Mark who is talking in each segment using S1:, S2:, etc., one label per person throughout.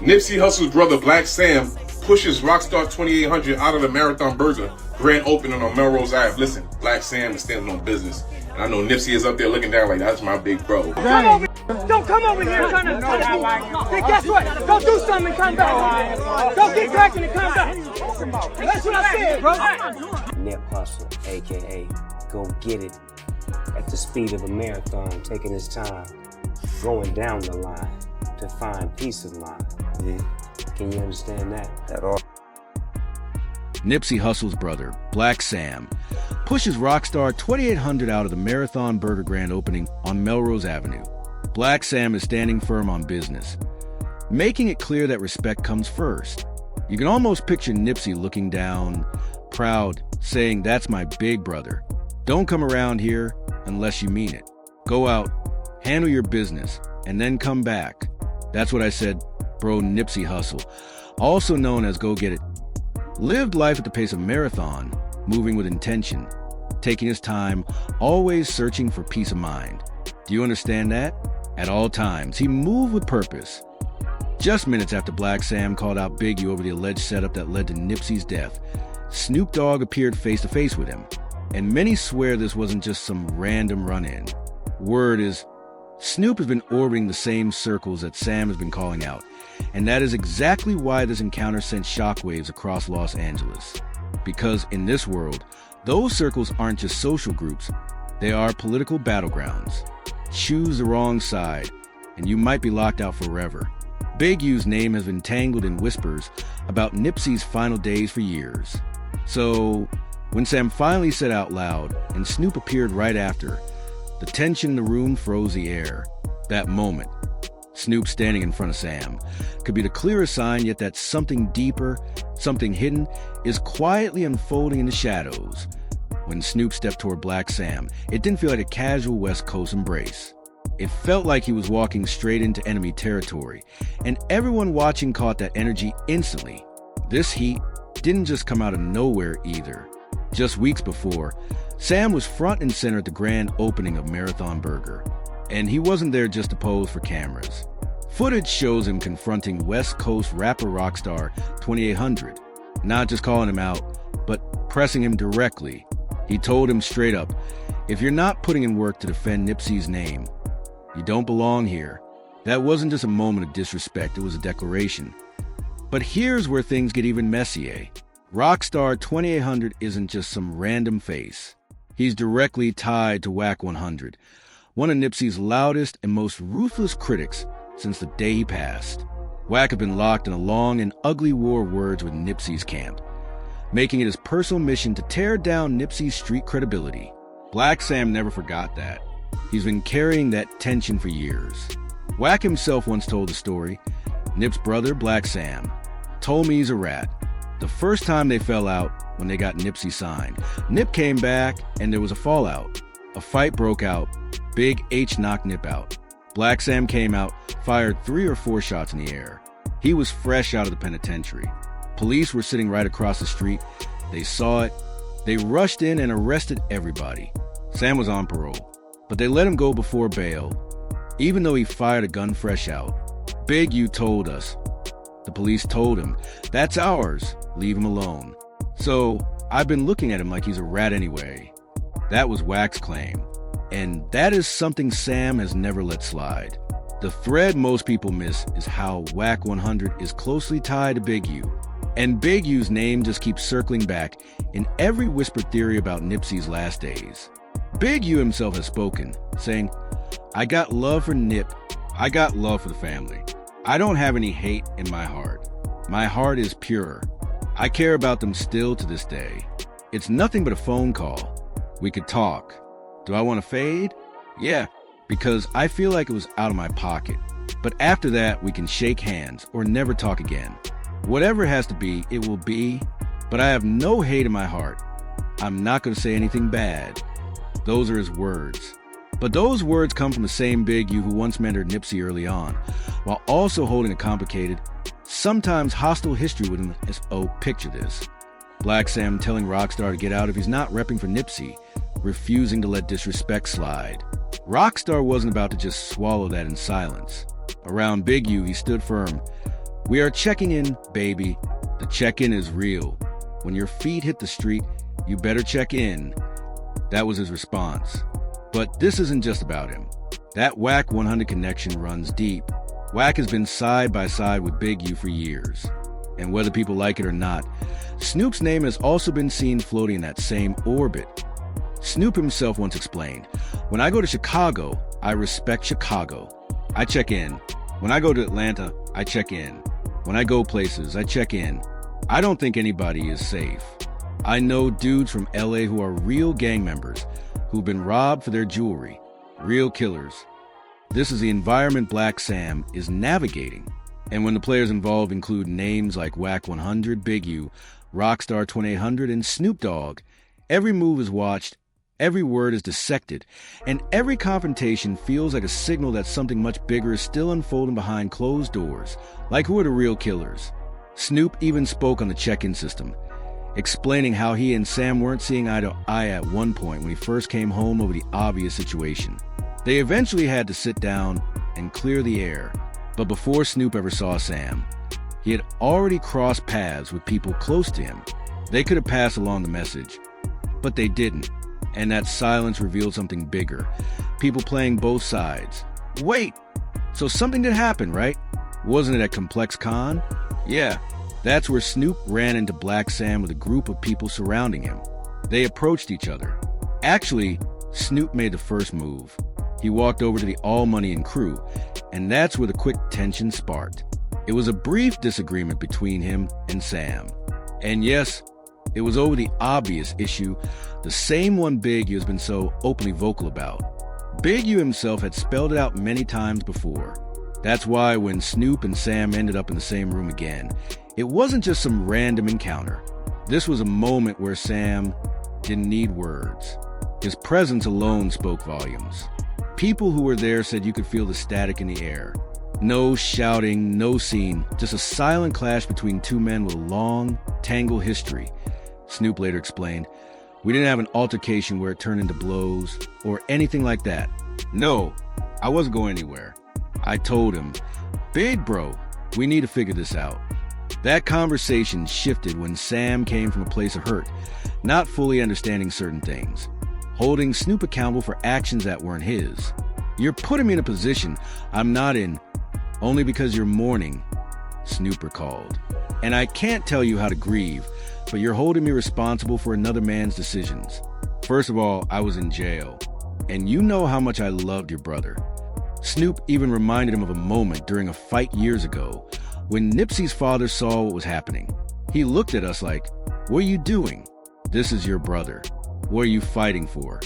S1: Nipsey Hussle's brother Blacc Sam pushes Rockstar 2800 out of the Marathon Burger grand opening on Melrose Ave. Listen, Blacc Sam is standing on business. And I know Nipsey is up there looking down like, that's my big bro.
S2: Don't come over here trying to hey, guess what? Go do something and come back. Go get cracking and come back. That's what I said, bro.
S3: Nip Hussle, a.k.a. Go Get It, at the speed of a marathon, taking his time, going down the line to find peace of mind. Can you understand that at all?
S4: Nipsey Hussle's brother, Blacc Sam, pushes Rockstar 2800 out of the Marathon Burger grand opening on Melrose Avenue. Blacc Sam is standing firm on business, making it clear that respect comes first. You can almost picture Nipsey looking down, proud, saying, "That's my big brother. Don't come around here unless you mean it. Go out, handle your business, and then come back." That's what I said, bro. Nipsey Hussle, also known as Go Get It, lived life at the pace of marathon, moving with intention, taking his time, always searching for peace of mind. Do you understand that? At all times, he moved with purpose. Just minutes after Blacc Sam called out Big U over the alleged setup that led to Nipsey's death, Snoop Dogg appeared face-to-face with him, and many swear this wasn't just some random run-in. Word is, Snoop has been orbiting the same circles that Sam has been calling out, and that is exactly why this encounter sent shockwaves across Los Angeles. Because in this world, those circles aren't just social groups, they are political battlegrounds. Choose the wrong side, and you might be locked out forever. Big U's name has been tangled in whispers about Nipsey's final days for years. So, when Sam finally said out loud, and Snoop appeared right after, the tension in the room froze the air. That moment, Snoop standing in front of Sam, could be the clearest sign yet that something deeper, something hidden, is quietly unfolding in the shadows. When Snoop stepped toward Blacc Sam, it didn't feel like a casual West Coast embrace. It felt like he was walking straight into enemy territory, and everyone watching caught that energy instantly. This heat didn't just come out of nowhere either. Just weeks before, Sam was front and center at the grand opening of Marathon Burger, and he wasn't there just to pose for cameras. Footage shows him confronting West Coast rapper Rockstar 2800, not just calling him out, but pressing him directly. He told him straight up, "If you're not putting in work to defend Nipsey's name, you don't belong here." That wasn't just a moment of disrespect, it was a declaration. But here's where things get even messier. Rockstar 2800 isn't just some random face. He's directly tied to Wack 100, one of Nipsey's loudest and most ruthless critics since the day he passed. Wack had been locked in a long and ugly war of words with Nipsey's camp, making it his personal mission to tear down Nipsey's street credibility. Blacc Sam never forgot that. He's been carrying that tension for years. Wack himself once told the story. Nip's brother, Blacc Sam, told me he's a rat. The first time they fell out, when they got Nipsey signed, Nip came back and there was a fallout. A fight broke out. Big H knocked Nip out. Blacc Sam came out, fired 3 or 4 shots in the air. He was fresh out of the penitentiary. Police were sitting right across the street. They saw it. They rushed in and arrested everybody. Sam was on parole, but they let him go before bail, even though he fired a gun fresh out. Big U told us. The police told him, "That's ours. Leave him alone." So I've been looking at him like he's a rat anyway. That was Wack's claim. And that is something Sam has never let slide. The thread most people miss is how Wack 100 is closely tied to Big U. And Big U's name just keeps circling back in every whispered theory about Nipsey's last days. Big U himself has spoken, saying, "I got love for Nip. I got love for the family. I don't have any hate in my heart. My heart is pure. I care about them still to this day. It's nothing but a phone call. We could talk. Do I want to fade? Yeah, because I feel like it was out of my pocket. But after that, we can shake hands or never talk again. Whatever it has to be, it will be. But I have no hate in my heart. I'm not going to say anything bad." Those are his words. But those words come from the same Big U who once mentored Nipsey early on, while also holding a complicated, sometimes hostile history with him. Oh, picture this. Blacc Sam telling Rockstar to get out if he's not repping for Nipsey, refusing to let disrespect slide. Rockstar wasn't about to just swallow that in silence. Around Big U, he stood firm. "We are checking in, baby. The check-in is real. When your feet hit the street, you better check in." That was his response. But this isn't just about him. That Wack 100 connection runs deep. Wack has been side by side with Big U for years. And whether people like it or not, Snoop's name has also been seen floating in that same orbit. Snoop himself once explained, "When I go to Chicago, I respect Chicago. I check in. When I go to Atlanta, I check in. When I go places, I check in. I don't think anybody is safe. I know dudes from LA who are real gang members, who've been robbed for their jewelry. Real killers." This is the environment Blacc Sam is navigating. And when the players involved include names like Wack 100, Big U, Rockstar 2800, and Snoop Dogg, every move is watched, every word is dissected, and every confrontation feels like a signal that something much bigger is still unfolding behind closed doors. Like, who are the real killers? Snoop even spoke on the check-in system, explaining how he and Sam weren't seeing eye to eye at one point when he first came home over the obvious situation. They eventually had to sit down and clear the air, but before Snoop ever saw Sam, he had already crossed paths with people close to him. They could have passed along the message, but they didn't, and that silence revealed something bigger. People playing both sides. Wait, so something did happen, right? Wasn't it at Complex Con? Yeah. That's where Snoop ran into Blacc Sam with a group of people surrounding him. They approached each other. Actually, Snoop made the first move. He walked over to the All Money and crew, and that's where the quick tension sparked. It was a brief disagreement between him and Sam. And yes, it was over the obvious issue, the same one Big U has been so openly vocal about. Big U himself had spelled it out many times before. That's why when Snoop and Sam ended up in the same room again, it wasn't just some random encounter. This was a moment where Sam didn't need words. His presence alone spoke volumes. People who were there said you could feel the static in the air. No shouting, no scene, just a silent clash between two men with a long, tangled history. Snoop later explained, "We didn't have an altercation where it turned into blows or anything like that. No, I wasn't going anywhere. I told him, 'Big bro, we need to figure this out.'" That conversation shifted when Sam came from a place of hurt, not fully understanding certain things, holding Snoop accountable for actions that weren't his. "You're putting me in a position I'm not in only because you're mourning," Snoop recalled. "And I can't tell you how to grieve, but you're holding me responsible for another man's decisions. First of all, I was in jail, and you know how much I loved your brother." Snoop even reminded him of a moment during a fight years ago when Nipsey's father saw what was happening. He looked at us like, "What are you doing? This is your brother. What are you fighting for?"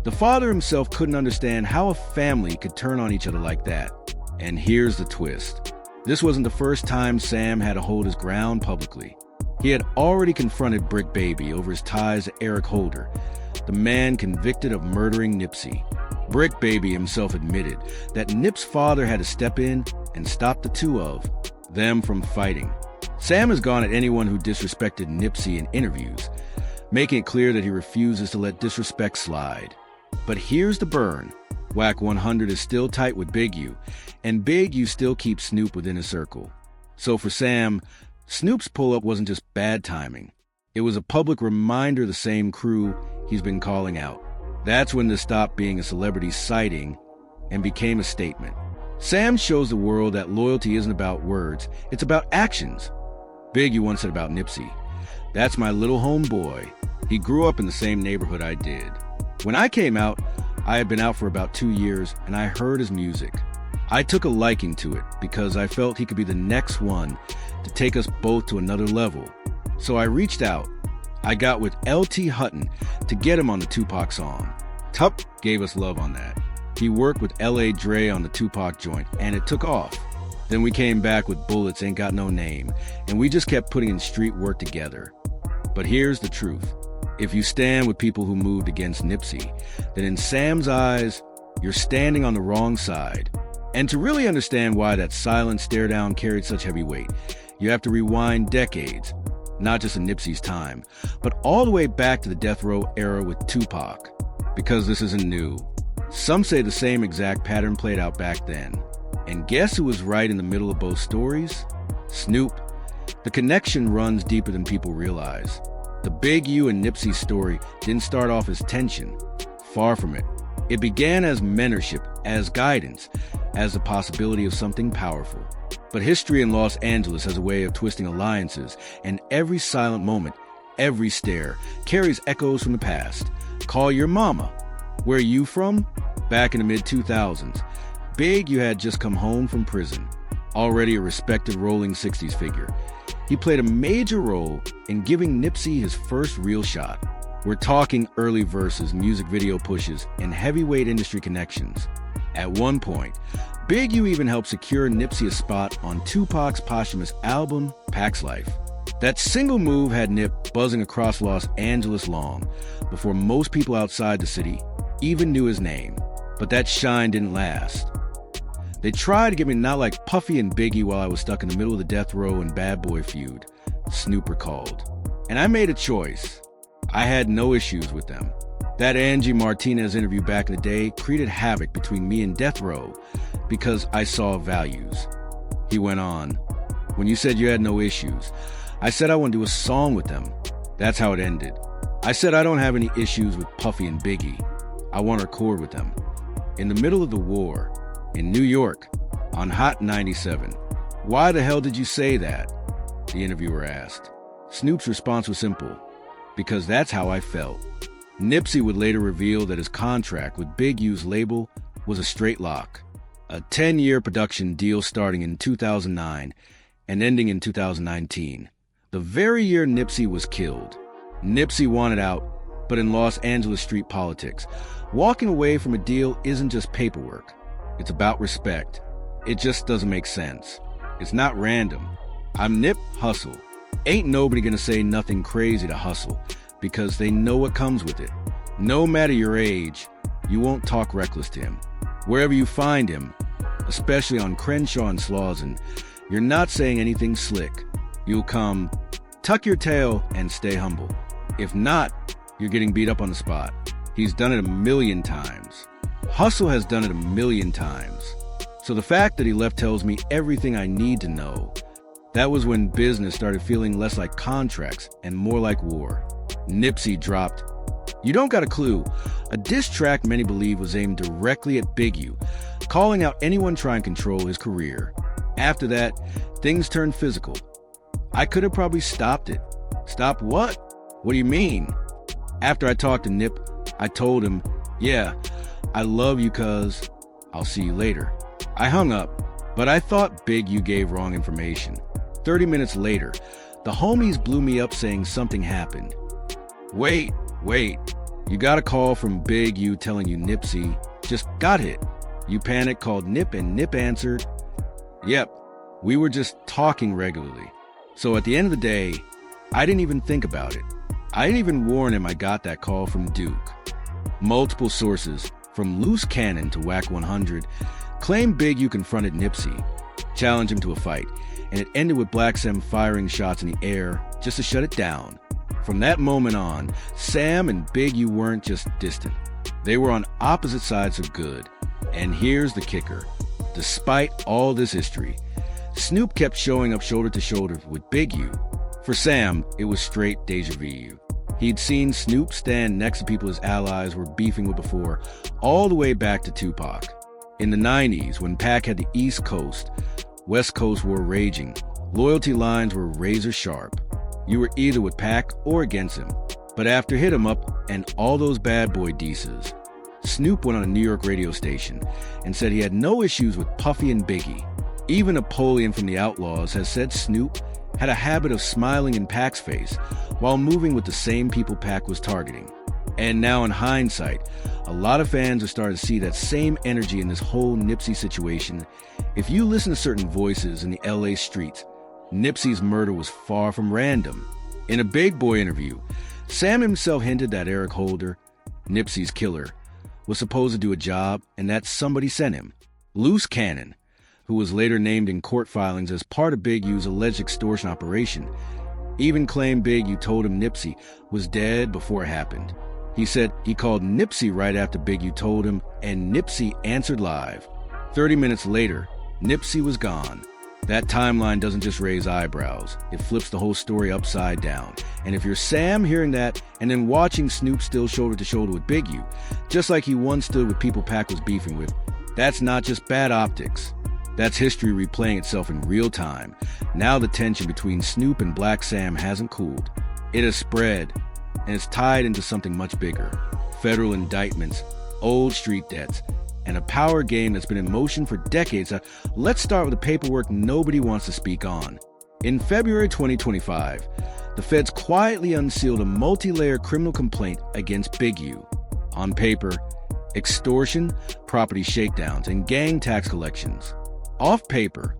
S4: The father himself couldn't understand how a family could turn on each other like that. And here's the twist. This wasn't the first time Sam had to hold his ground publicly. He had already confronted Brick Baby over his ties to Eric Holder, the man convicted of murdering Nipsey. Brick Baby himself admitted that Nip's father had to step in and stop the two of them from fighting. Sam has gone at anyone who disrespected Nipsey in interviews, making it clear that he refuses to let disrespect slide. But here's the burn. Wack 100 is still tight with Big U, and Big U still keeps Snoop within his circle. So for Sam, Snoop's pull-up wasn't just bad timing. It was a public reminder of the same crew he's been calling out. That's when this stopped being a celebrity sighting and became a statement. Sam shows the world that loyalty isn't about words, it's about actions. Big U once said about Nipsey, "That's my little homeboy. He grew up in the same neighborhood I did. When I came out, I had been out for about 2 years, and I heard his music. I took a liking to it because I felt he could be the next one to take us both to another level. So I reached out. I got with LT Hutton to get him on the Tupac song. Tup gave us love on that. He worked with L.A. Dre on the Tupac joint, and it took off. Then we came back with Bullets Ain't Got No Name, and we just kept putting in street work together. But here's the truth. If you stand with people who moved against Nipsey, then in Sam's eyes, you're standing on the wrong side. And to really understand why that silent stare down carried such heavy weight, you have to rewind decades, not just in Nipsey's time, but all the way back to the death row era with Tupac. Because this isn't new. Some say the same exact pattern played out back then. And guess who was right in the middle of both stories? Snoop. The connection runs deeper than people realize. The Big U and Nipsey story didn't start off as tension. Far from it. It began as mentorship, as guidance, as the possibility of something powerful. But history in Los Angeles has a way of twisting alliances, and every silent moment, every stare, carries echoes from the past. Call your mama. Where you from? Back in the mid-2000s, Big U had just come home from prison, already a respected rolling 60s figure. He played a major role in giving Nipsey his first real shot. We're talking early verses, music video pushes, and heavyweight industry connections. At one point, Big U even helped secure Nipsey a spot on Tupac's posthumous album, Pac's Life. That single move had Nip buzzing across Los Angeles long before most people outside the city even knew his name. But that shine didn't last. They tried to get me not like Puffy and Biggie while I was stuck in the middle of the Death Row and Bad Boy feud, Snoop recalled. And I made a choice. I had no issues with them. That Angie Martinez interview back in the day created havoc between me and Death Row because I saw values. He went on. When you said you had no issues, I said I want to do a song with them. That's how it ended. I said I don't have any issues with Puffy and Biggie. I want to record with them. In the middle of the war, in New York, on Hot 97. Why the hell did you say that? The interviewer asked. Snoop's response was simple. Because that's how I felt. Nipsey would later reveal that his contract with Big U's label was a straight lock. A 10-year production deal starting in 2009 and ending in 2019. The very year Nipsey was killed. Nipsey wanted out, but in Los Angeles street politics, walking away from a deal isn't just paperwork. It's about respect. It just doesn't make sense. It's not random. I'm Nip Hussle. Ain't nobody gonna say nothing crazy to Hussle because they know what comes with it. No matter your age, you won't talk reckless to him. Wherever you find him, especially on Crenshaw and Slauson, you're not saying anything slick. You'll come, tuck your tail, and stay humble. If not, you're getting beat up on the spot. He's done it a million times. Hussle has done it a million times. So the fact that he left tells me everything I need to know. That was when business started feeling less like contracts and more like war. Nipsey dropped, "You don't got a clue," a diss track many believe was aimed directly at Big U, calling out anyone trying to control his career. After that, things turned physical. I could have probably stopped it. Stop what? What do you mean? After I talked to Nip, I told him, "Yeah, I love you cuz I'll see you later." I hung up, but I thought Big U gave wrong information. 30 minutes later, the homies blew me up saying something happened. Wait, you got a call from Big U telling you Nipsey just got hit. You panicked, called Nip, and Nip answered, "Yep, we were just talking regularly." So at the end of the day, I didn't even think about it. I didn't even warn him I got that call from Duke. Multiple sources, from Loose Cannon to Whack 100, claim Big U confronted Nipsey, challenged him to a fight, and it ended with Blacc Sam firing shots in the air just to shut it down. From that moment on, Sam and Big U weren't just distant. They were on opposite sides of good. And here's the kicker. Despite all this history, Snoop kept showing up shoulder to shoulder with Big U. For Sam, it was straight deja vu. He'd seen Snoop stand next to people his allies were beefing with before, all the way back to Tupac. In the 90s, when Pac had the East Coast, West Coast war raging, loyalty lines were razor sharp. You were either with Pac or against him. But after Hit 'Em Up and all those bad boy dices, Snoop went on a New York radio station and said he had no issues with Puffy and Biggie. Even Napoleon from the Outlaws has said Snoop had a habit of smiling in Pac's face while moving with the same people Pac was targeting. And now in hindsight, a lot of fans are starting to see that same energy in this whole Nipsey situation. If you listen to certain voices in the LA streets, Nipsey's murder was far from random. In a Big Boy interview, Sam himself hinted that Eric Holder, Nipsey's killer, was supposed to do a job and that somebody sent him. Loose Cannon, who was later named in court filings as part of Big U's alleged extortion operation, even claimed Big U told him Nipsey was dead before it happened. He said he called Nipsey right after Big U told him, and Nipsey answered live. 30 minutes later, Nipsey was gone. That timeline doesn't just raise eyebrows, it flips the whole story upside down. And if you're Sam hearing that and then watching Snoop still shoulder to shoulder with Big U, just like he once stood with people Pac was beefing with, that's not just bad optics. That's history replaying itself in real time. Now the tension between Snoop and Blacc Sam hasn't cooled. It has spread, and it's tied into something much bigger. Federal indictments, old street debts, and a power game that's been in motion for decades. Let's start with the paperwork nobody wants to speak on. In February 2025, the feds quietly unsealed a multi-layer criminal complaint against Big U. On paper, extortion, property shakedowns, and gang tax collections. Off paper,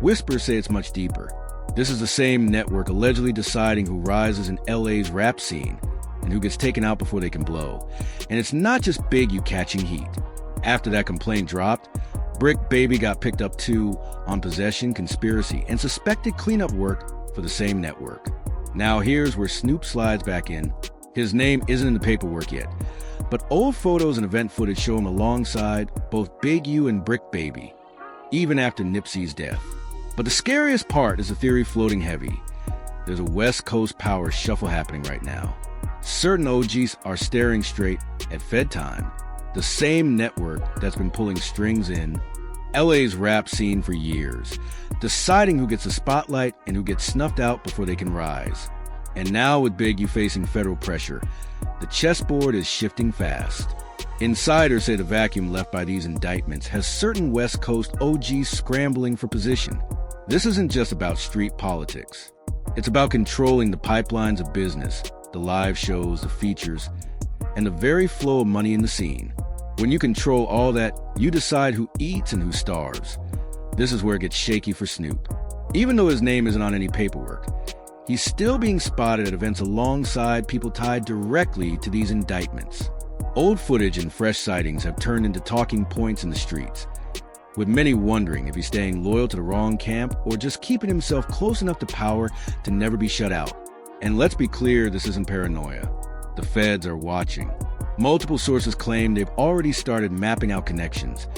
S4: whispers say it's much deeper. This is the same network allegedly deciding who rises in LA's rap scene and who gets taken out before they can blow. And it's not just Big U catching heat. After that complaint dropped, Brick Baby got picked up too on possession, conspiracy, and suspected cleanup work for the same network. Now here's where Snoop slides back in. His name isn't in the paperwork yet, but old photos and event footage show him alongside both Big U and Brick Baby, even after Nipsey's death. But the scariest part is the theory floating heavy. There's a West Coast power shuffle happening right now. Certain OGs are staring straight at Fed Time, the same network that's been pulling strings in LA's rap scene for years, deciding who gets the spotlight and who gets snuffed out before they can rise. And now with Big U facing federal pressure, the chessboard is shifting fast. Insiders say the vacuum left by these indictments has certain West Coast OGs scrambling for position. This isn't just about street politics. It's about controlling the pipelines of business, the live shows, the features, and the very flow of money in the scene. When you control all that, you decide who eats and who starves. This is where it gets shaky for Snoop. Even though his name isn't on any paperwork, he's still being spotted at events alongside people tied directly to these indictments. Old footage and fresh sightings have turned into talking points in the streets, with many wondering if he's staying loyal to the wrong camp or just keeping himself close enough to power to never be shut out. And let's be clear, this isn't paranoia. The feds are watching. Multiple sources claim they've already started mapping out connections,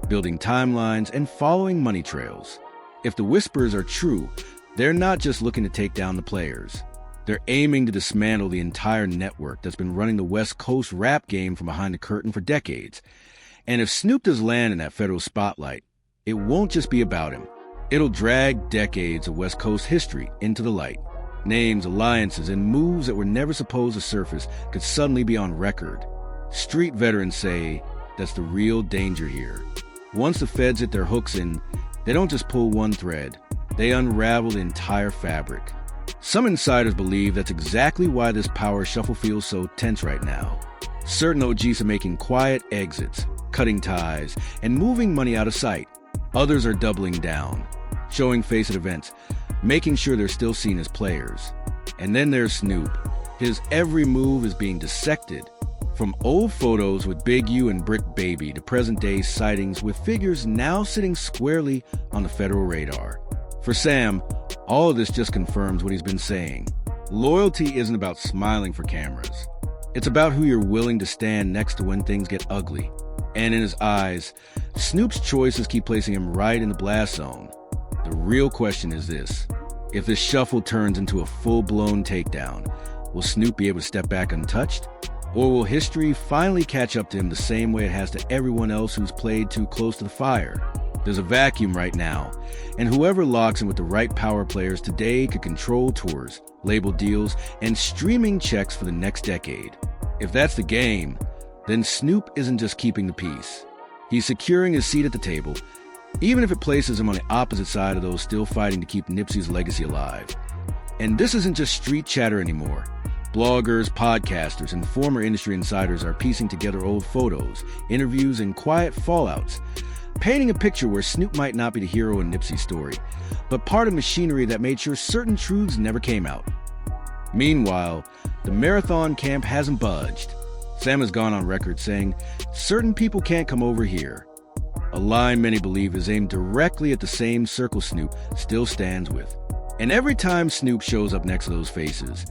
S4: building timelines, and following money trails. If the whispers are true, they're not just looking to take down the players. They're aiming to dismantle the entire network that's been running the West Coast rap game from behind the curtain for decades. And if Snoop does land in that federal spotlight, it won't just be about him. It'll drag decades of West Coast history into the light. Names, alliances, and moves that were never supposed to surface could suddenly be on record. Street veterans say that's the real danger here. Once the feds hit their hooks in, they don't just pull one thread, they unravel the entire fabric. Some insiders believe that's exactly why this power shuffle feels so tense right now. Certain OGs are making quiet exits, cutting ties, and moving money out of sight. Others are doubling down, showing face at events, making sure they're still seen as players. And then there's Snoop. His every move is being dissected. From old photos with Big U and Brick Baby to present-day sightings with figures now sitting squarely on the federal radar. For Sam, all of this just confirms what he's been saying. Loyalty isn't about smiling for cameras. It's about who you're willing to stand next to when things get ugly. And in his eyes, Snoop's choices keep placing him right in the blast zone. The real question is this: if this shuffle turns into a full-blown takedown, will Snoop be able to step back untouched? Or will history finally catch up to him the same way it has to everyone else who's played too close to the fire? There's a vacuum right now, and whoever locks in with the right power players today could control tours, label deals, and streaming checks for the next decade. If that's the game, then Snoop isn't just keeping the peace. He's securing his seat at the table, even if it places him on the opposite side of those still fighting to keep Nipsey's legacy alive. And this isn't just street chatter anymore. Bloggers, podcasters, and former industry insiders are piecing together old photos, interviews, and quiet fallouts, painting a picture where Snoop might not be the hero in Nipsey's story, but part of machinery that made sure certain truths never came out. Meanwhile, the marathon camp hasn't budged. Sam has gone on record saying, certain people can't come over here. A line many believe is aimed directly at the same circle Snoop still stands with. And every time Snoop shows up next to those faces,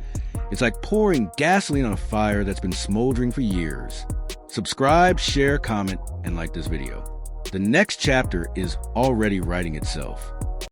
S4: it's like pouring gasoline on a fire that's been smoldering for years. Subscribe, share, comment, and like this video. The next chapter is already writing itself.